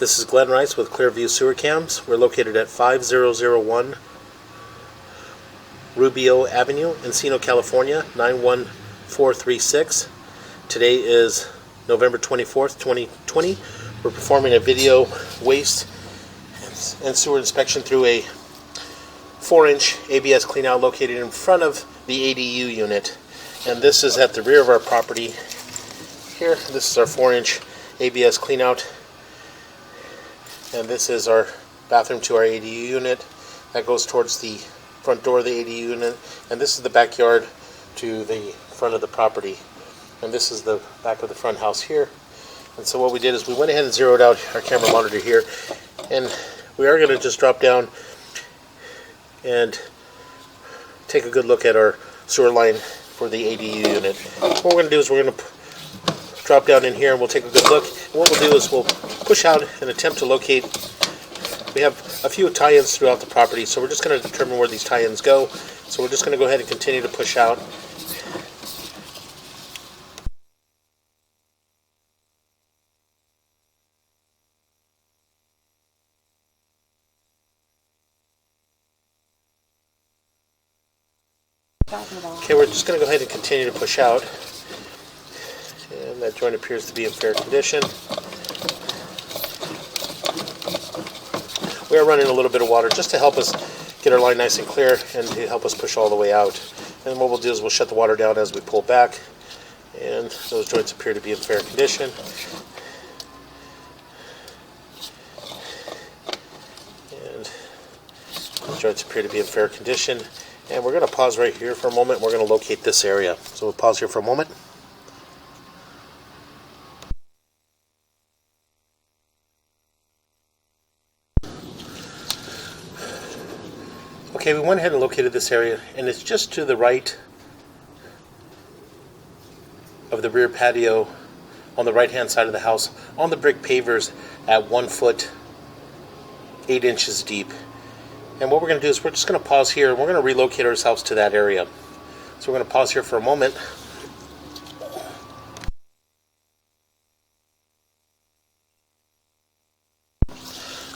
This is Glenn Rice with Clearview Sewer Cams. We're located at 5001 Rubio Avenue, Encino, California, 91436. Today is November 24th, 2020. We're performing a video waste and sewer inspection through a 4-inch ABS cleanout located in front of the ADU unit. And this is at the rear of our property here. This is our 4-inch ABS cleanout. And this is our bathroom to our ADU unit. That goes towards the front door of the ADU unit. And this is the backyard to the front of the property. And this is the back of the front house here. And so what we did is we went ahead and zeroed out our camera monitor here. And we are going to just drop down and take a good look at our sewer line for the ADU unit. What we're going to do is we're going to drop down in here and we'll take a good look. And what we'll do is we'll push out and attempt to locate. We have a few tie-ins throughout the property, so we're just going to determine where these tie-ins go. So we're just going to go ahead and continue to push out. Okay, we're just going to go ahead and continue to push out. And that joint appears to be in fair condition. We are running a little bit of water just to help us get our line nice and clear and to help us push all the way out. And what we'll do is we'll shut the water down as we pull back. And those joints appear to be in fair condition. And those joints appear to be in fair condition. And we're going to pause right here for a moment. We're going to locate this area. So we'll pause here for a moment. Okay, we went ahead and located this area, and it's just to the right of the rear patio on the right-hand side of the house, on the brick pavers at 1 foot 8 inches deep. And what we're going to do is we're just going to pause here, and we're going to relocate ourselves to that area. So we're going to pause here for a moment.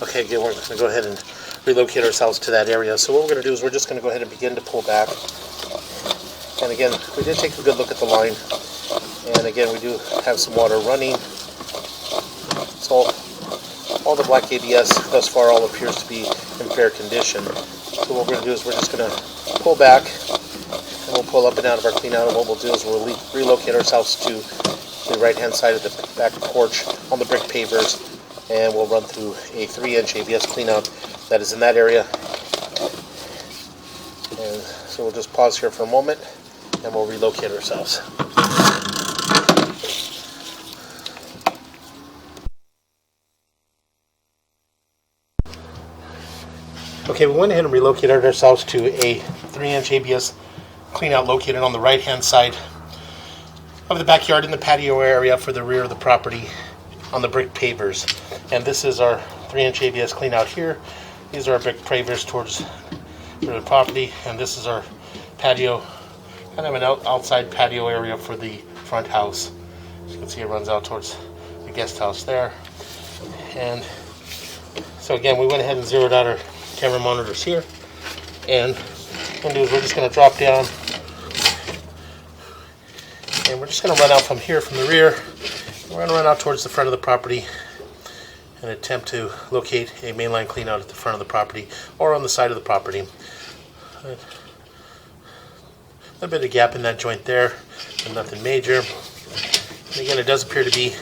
Okay, again, we're going to go ahead and relocate ourselves to that area. So what we're going to do is we're just going to go ahead and begin to pull back. And again, we did take a good look at the line. And again, we do have some water running. So all the black ABS thus far all appears to be in fair condition. So what we're going to do is we're just going to pull back, and we'll pull up and out of our clean out. And what we'll do is we'll relocate ourselves to the right-hand side of the back porch on the brick pavers, and we'll run through a 3-inch ABS cleanout that is in that area. And so we'll just pause here for a moment, and we'll relocate ourselves. Okay, we went ahead and relocated ourselves to a 3-inch ABS cleanout located on the right-hand side of the backyard in the patio area for the rear of the property on the brick pavers. And this is our 3-inch ABS cleanout here. These are our brick pavers towards the property, and this is our patio, kind of an outside patio area for the front house. As you can see, it runs out towards the guest house there. And so again, we went ahead and zeroed out our camera monitors here, and what we're going to do is we're just going to drop down, and we're just going to run out from here from the rear. We're going to run out towards the front of the property and attempt to locate a mainline cleanout at the front of the property or on the side of the property. A little bit of gap in that joint there, but nothing major. And again, it does appear to be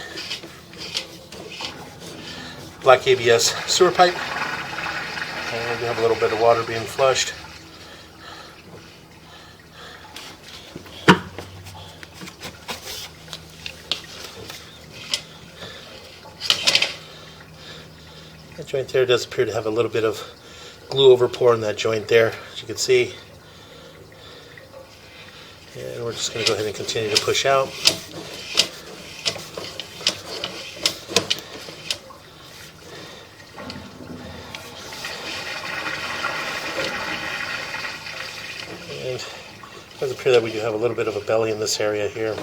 black ABS sewer pipe. And we have a little bit of water being flushed. That joint there does appear to have a little bit of glue overpour in that joint there, as you can see. And we're just going to go ahead and continue to push out. And it does appear that we do have a little bit of a belly in this area here.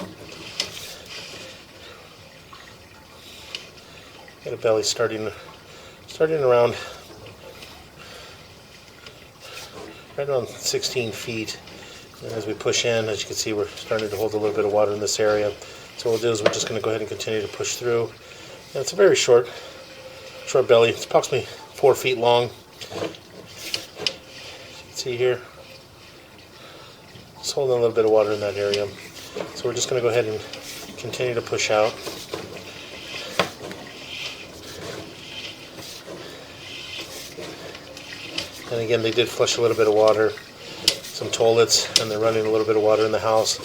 Got a belly starting starting around right around 16 feet. And as we push in, as you can see, we're starting to hold a little bit of water in this area. So what we'll do is we're just going to go ahead and continue to push through. And it's a very short belly. It's approximately 4 feet long. As you can see here, just holding a little bit of water in that area. So we're just going to go ahead and continue to push out. And again, they did flush a little bit of water, some toilets, and they're running a little bit of water in the house.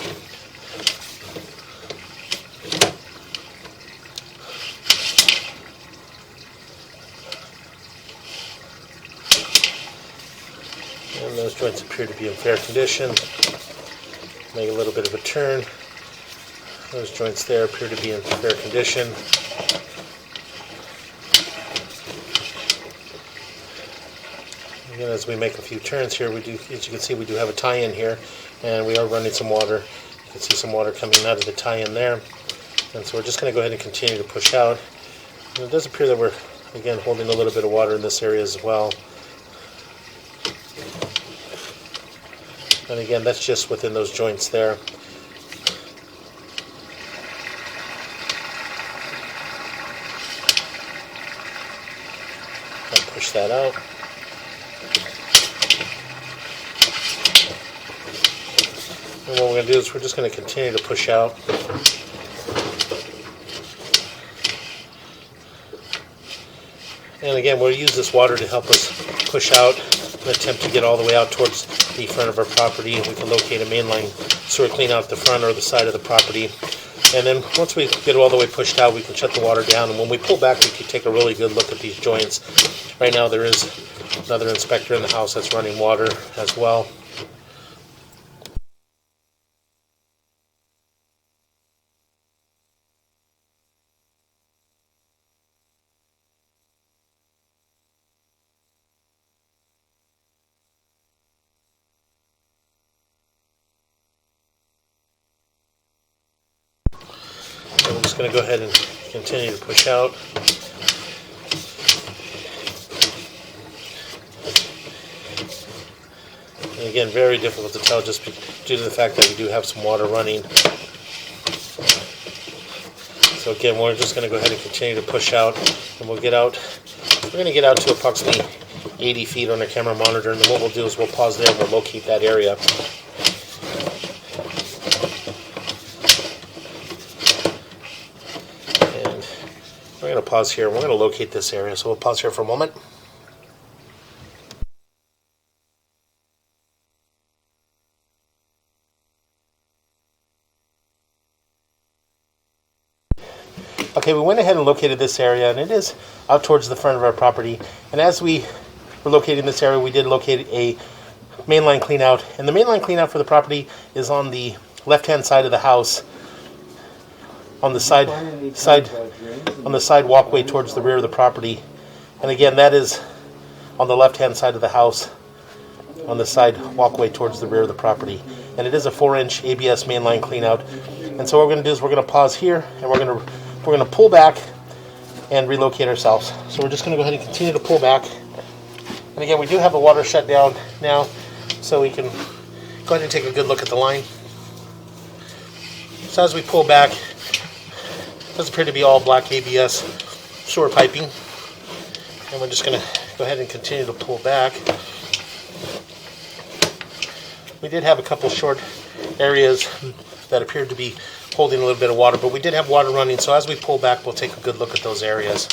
And those joints appear to be in fair condition. Make a little bit of a turn. Those joints there appear to be in fair condition. Again, as we make a few turns here, as you can see, we do have a tie-in here, and we are running some water. You can see some water coming out of the tie-in there. And so we're just going to go ahead and continue to push out. And it does appear that we're, again, holding a little bit of water in this area as well. And again, that's just within those joints there. I'll push that out. And what we're going to do is we're just going to continue to push out. And again, we'll use this water to help us push out and attempt to get all the way out towards the front of our property. And we can locate a mainline sewer clean out the front or the side of the property. And then once we get all the way pushed out, we can shut the water down. And when we pull back, we can take a really good look at these joints. Right now, there is another inspector in the house that's running water as well. I'm just going to go ahead and continue to push out. And again, very difficult to tell just due to the fact that we do have some water running. So again, we're just going to go ahead and continue to push out, and we'll get out. We're going to get out to approximately 80 feet on our camera monitor, and then what we'll do is we'll pause there and we'll locate that area. We're going to pause here. We're going to locate this area, so we'll pause here for a moment. Okay, we went ahead and located this area, and it is out towards the front of our property. And as we were locating this area, we did locate a mainline cleanout. And the mainline cleanout for the property is on the left-hand side of the house, on the side walkway towards the rear of the property. And again, that is on the left-hand side of the house, on the side walkway towards the rear of the property. And it is a 4-inch ABS mainline cleanout. And so what we're going to do is we're going to pause here, and we're going to pull back and relocate ourselves. So we're just going to go ahead and continue to pull back. And again, we do have the water shut down now, so we can go ahead and take a good look at the line. So as we pull back, it does appear to be all black ABS sewer piping. And we're just going to go ahead and continue to pull back. We did have a couple short areas that appeared to be holding a little bit of water, but we did have water running, so as we pull back, we'll take a good look at those areas.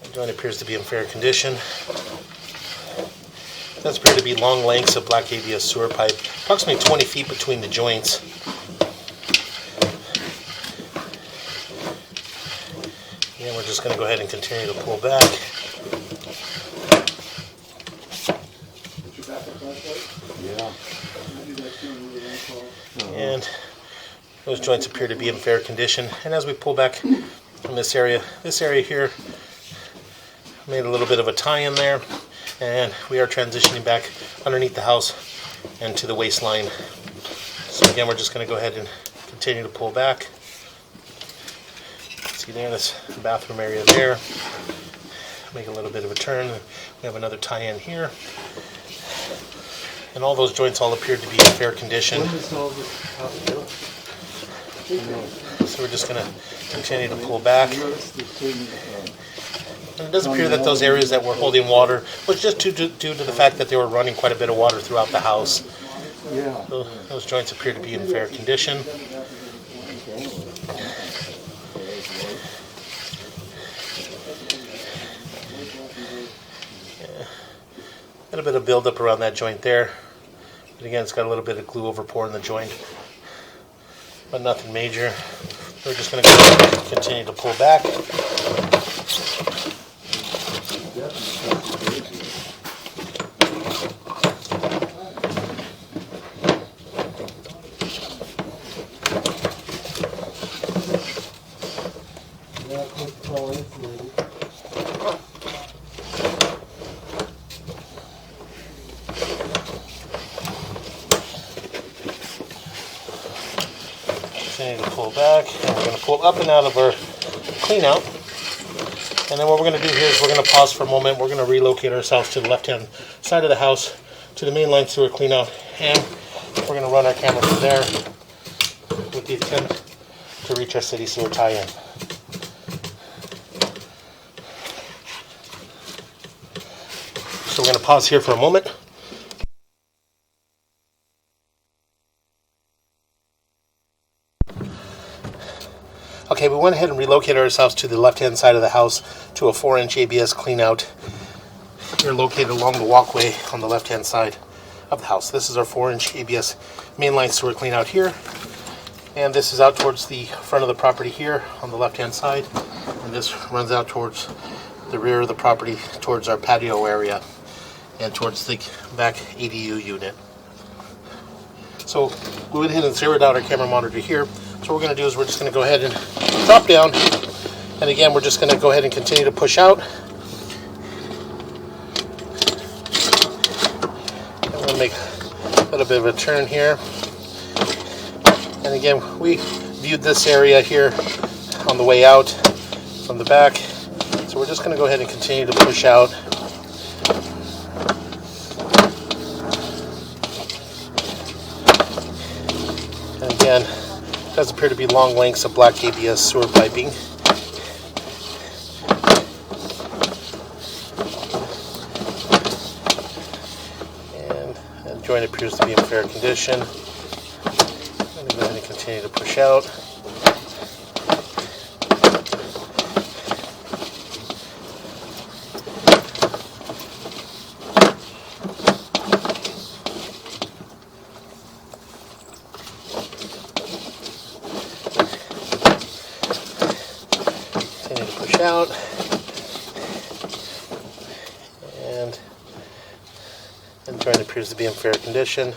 The joint appears to be in fair condition. It does appear to be long lengths of black ABS sewer pipe, approximately 20 feet between the joints. And we're just going to go ahead and continue to pull back. And those joints appear to be in fair condition. And as we pull back from this area here made a little bit of a tie-in there, and we are transitioning back underneath the house and to the waistline. So again, we're just going to go ahead and continue to pull back. See there, this bathroom area there. Make a little bit of a turn. We have another tie-in here. And all those joints all appear to be in fair condition. So we're just going to continue to pull back. And it does appear that those areas that were holding water was just due to the fact that they were running quite a bit of water throughout the house. So those joints appear to be in fair condition. A little bit of buildup around that joint there. But again, it's got a little bit of glue over pour in the joint. But nothing major. We're just going to continue to pull back. Continue to pull back, and we're going to pull up and out of our clean out. And then what we're going to do here is we're going to pause for a moment. We're going to relocate ourselves to the left-hand side of the house to the mainline sewer clean out, and we're going to run our camera from there with the attempt to reach our city sewer tie-in. So we're going to pause here for a moment. Okay, we went ahead and relocated ourselves to the left-hand side of the house to a 4-inch ABS cleanout. Here located along the walkway on the left-hand side of the house. This is our 4-inch ABS mainline sewer cleanout here. And this is out towards the front of the property here on the left-hand side. And this runs out towards the rear of the property, towards our patio area, and towards the back ADU unit. So we went ahead and zeroed out our camera monitor here. So what we're going to do is we're just going to go ahead and drop down, and again we're just going to go ahead and continue to push out. I'm going to make a little bit of a turn here, and again we viewed this area here on the way out from the back, so we're just going to go ahead and continue to push out. And again, does appear to be long lengths of black ABS sewer piping. And the joint appears to be in fair condition. I'm going to go ahead and continue to push out. Out, and the joint appears to be in fair condition.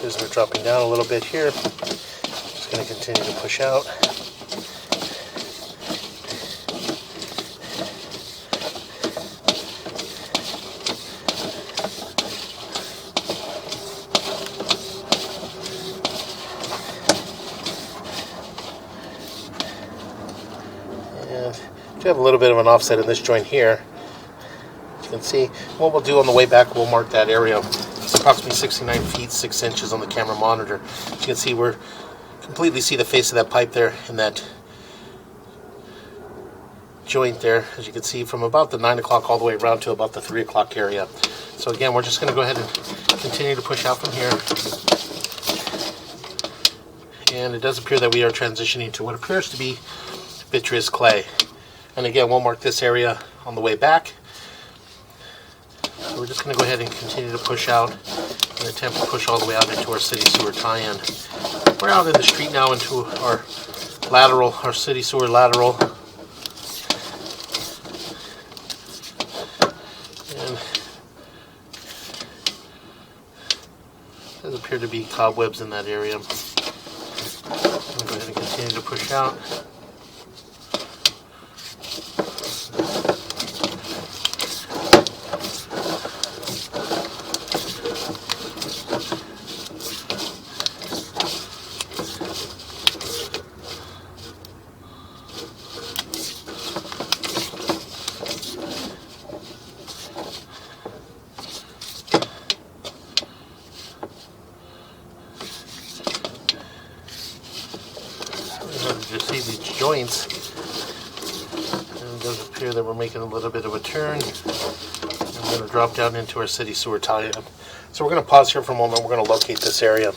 As we're dropping down a little bit here, just going to continue to push out. We have a little bit of an offset in this joint here. As you can see, what we'll do on the way back, we'll mark that area. It's approximately 69 feet 6 inches on the camera monitor. As you can see, we're completely see the face of that pipe there in that joint there. As you can see, from about the 9 o'clock all the way around to about the 3 o'clock area. So again, we're just going to go ahead and continue to push out from here. And it does appear that we are transitioning to what appears to be vitreous clay. And again, we'll mark this area on the way back. So we're just going to go ahead and continue to push out and attempt to push all the way out into our city sewer tie-in. We're out in the street now into our lateral, our city sewer lateral. And there does appear to be cobwebs in that area. I'm going to go ahead and continue to push out. joints. And it does appear that we're making a little bit of a turn. And we're going to drop down into our city sewer tie-in. So we're going to pause here for a moment. We're going to locate this area.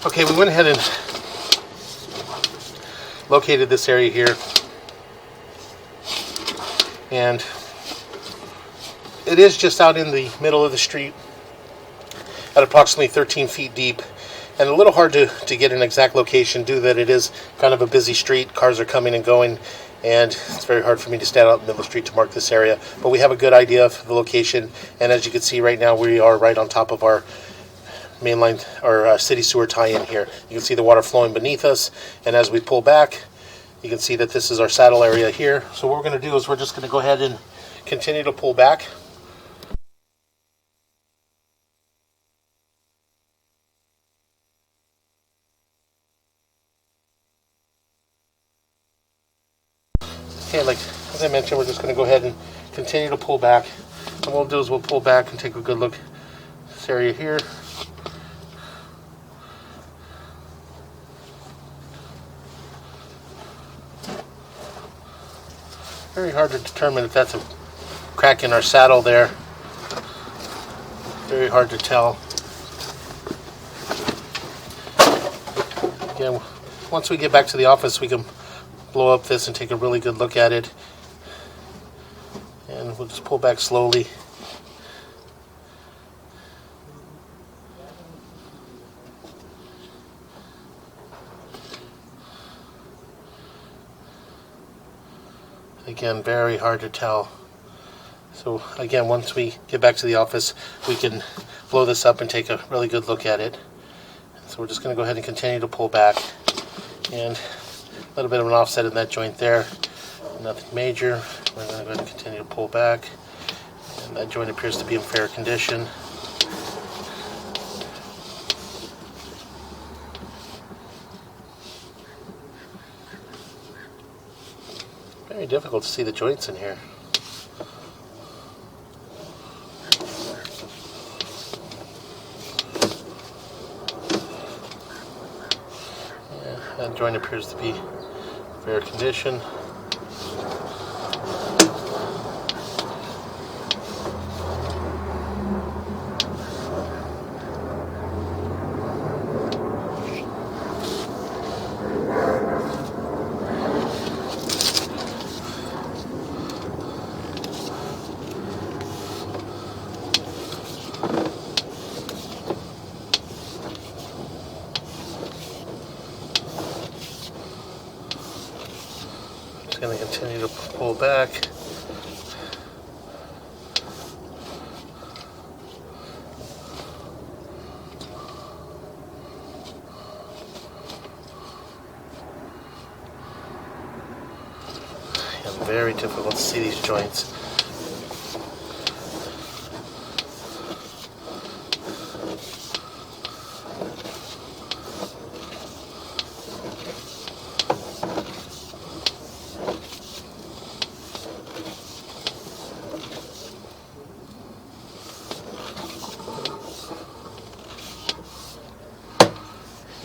Okay, we went ahead and located this area here, and it is just out in the middle of the street at approximately 13 feet deep, and a little hard to get an exact location due that it is kind of a busy street. Cars are coming and going, and it's very hard for me to stand out in the middle of the street to mark this area, but we have a good idea of the location. And as you can see right now, we are right on top of our mainline or city sewer tie-in here. You can see the water flowing beneath us, and as we pull back, you can see that this is our saddle area here. So what we're going to do is we're just going to go ahead and continue to pull back. Okay, like as I mentioned, we're just going to go ahead and continue to pull back. And what we'll do is we'll pull back and take a good look at this area here. Very hard to determine if that's a crack in our saddle there. Very hard to tell. Again, once we get back to the office, we can blow up this and take a really good look at it. And we'll just pull back slowly. Again, very hard to tell. So again, once we get back to the office, we can blow this up and take a really good look at it. So we're just going to go ahead and continue to pull back. And a little bit of an offset in that joint there. Nothing major. We're going to go ahead and continue to pull back. And that joint appears to be in fair condition. Very difficult to see the joints in here. Yeah, that joint appears to be in fair condition. Just going to continue to pull back. Yeah, very difficult to see these joints.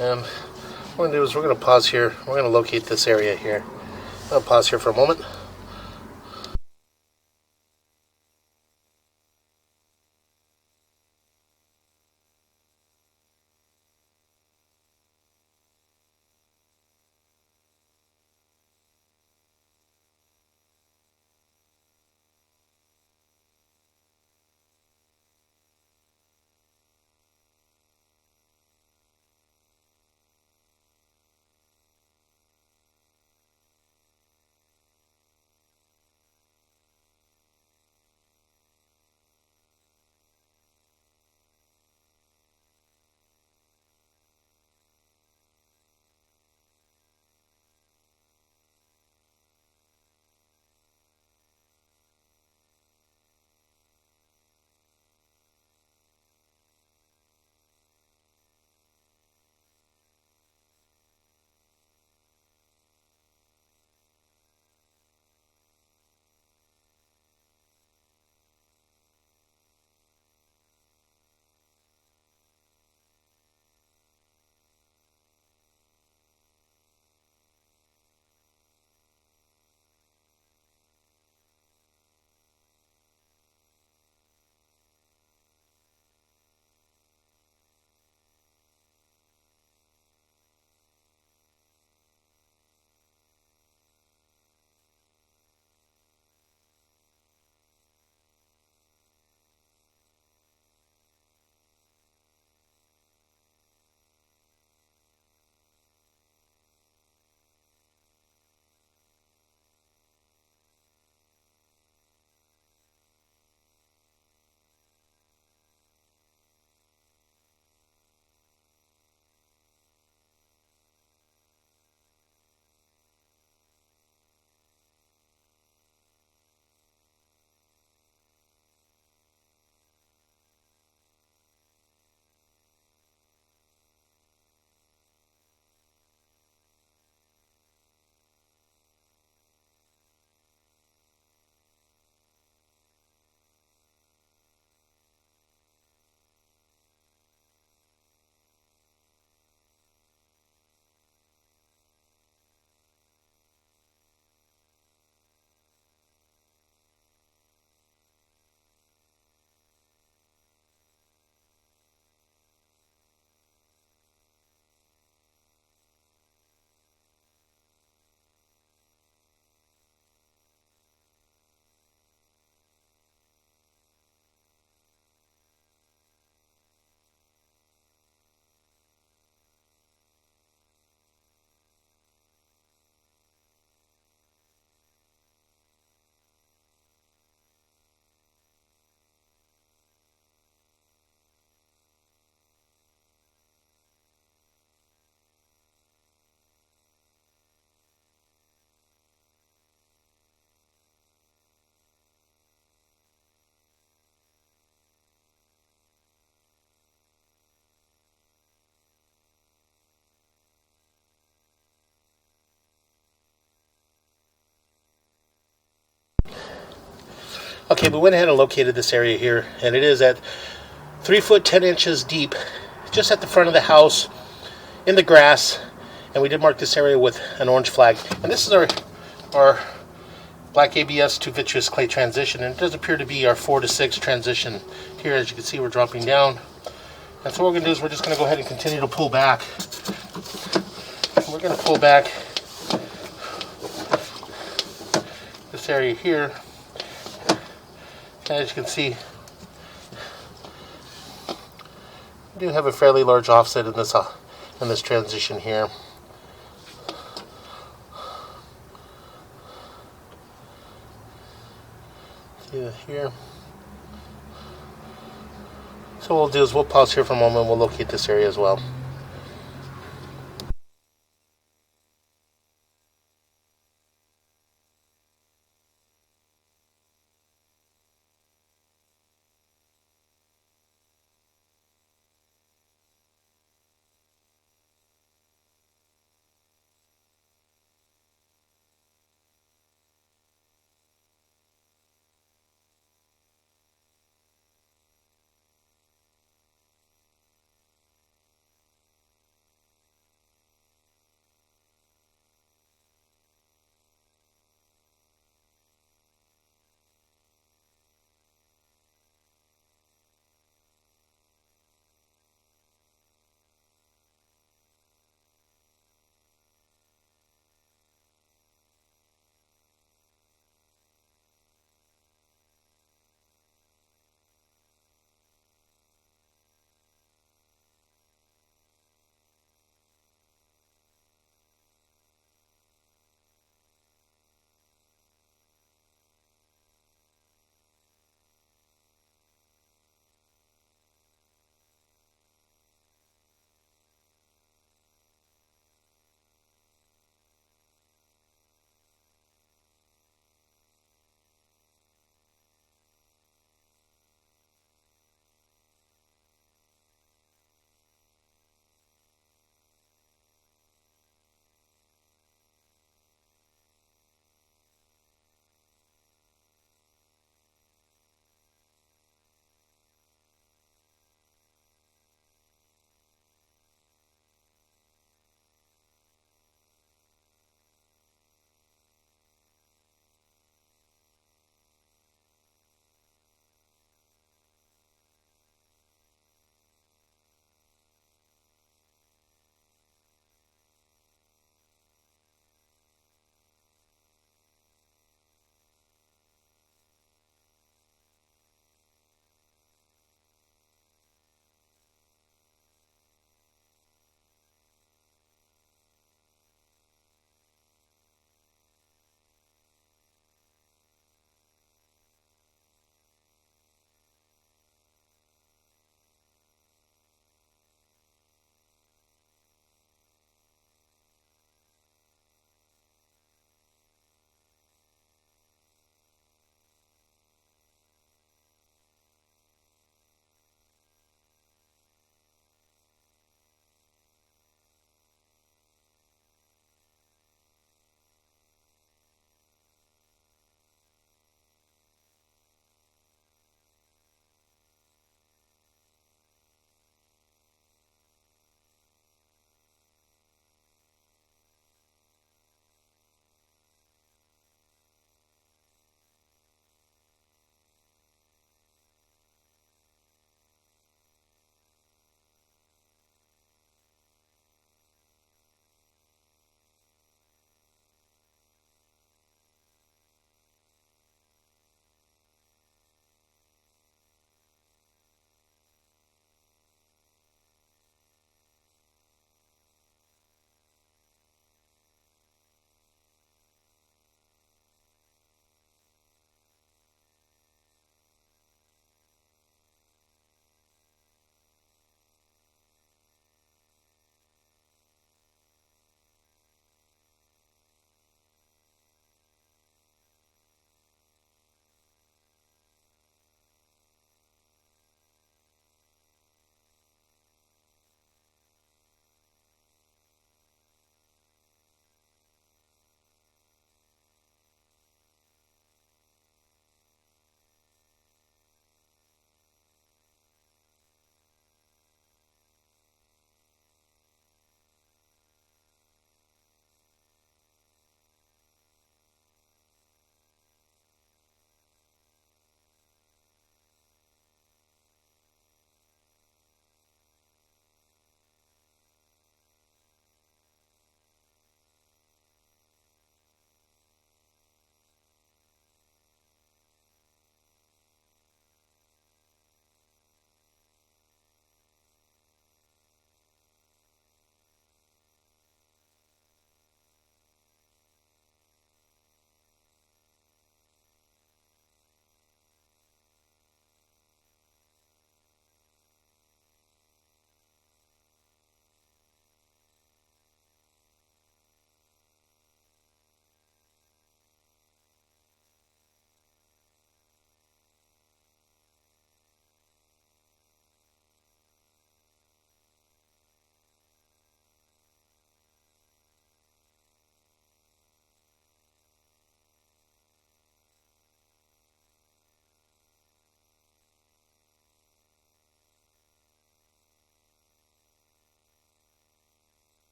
And what we're going to do is we're going to pause here. We're going to locate this area here. I'll pause here for a moment. Okay, we went ahead and located this area here, and it is at 3 foot 10 inches deep, just at the front of the house, in the grass, and we did mark this area with an orange flag. And this is our black ABS to vitreous clay transition, and it does appear to be our 4 to 6 transition here. As you can see, we're dropping down, and so what we're going to do is we're just going to go ahead and continue to pull back. We're going to pull back this area here. As you can see, we do have a fairly large offset in this transition here. See that here. So what we'll do is we'll pause here for a moment and we'll locate this area as well.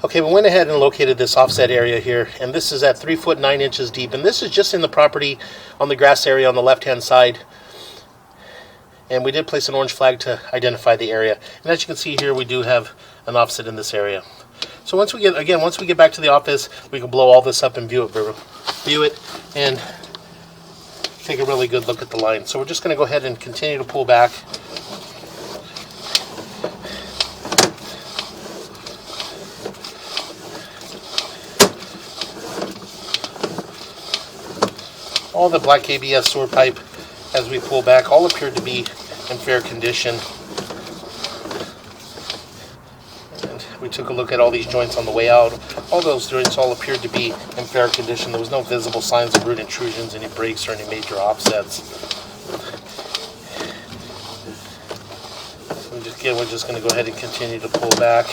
Okay, we went ahead and located this offset area here, and this is at 3 foot 9 inches deep, and this is just in the property on the grass area on the left hand side. And we did place an orange flag to identify the area, and as you can see here, we do have an offset in this area. So once we get back to the office, we can blow all this up and view it and take a really good look at the line. So we're just going to go ahead and continue to pull back. All the black ABS sewer pipe, as we pull back, all appeared to be in fair condition. And we took a look at all these joints on the way out. All those joints all appeared to be in fair condition. There was no visible signs of root intrusions, any breaks, or any major offsets. So we're just going to go ahead and continue to pull back.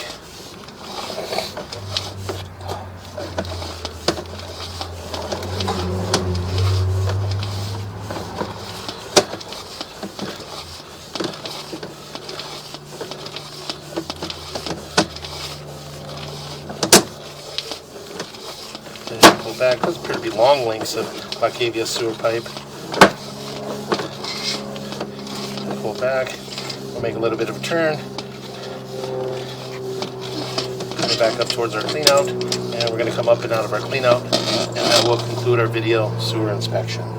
Back. Those appear to be long lengths of black ABS sewer pipe. Pull back. We'll make a little bit of a turn. Coming back up towards our clean out, and we're going to come up and out of our clean out, and that will conclude our video sewer inspection.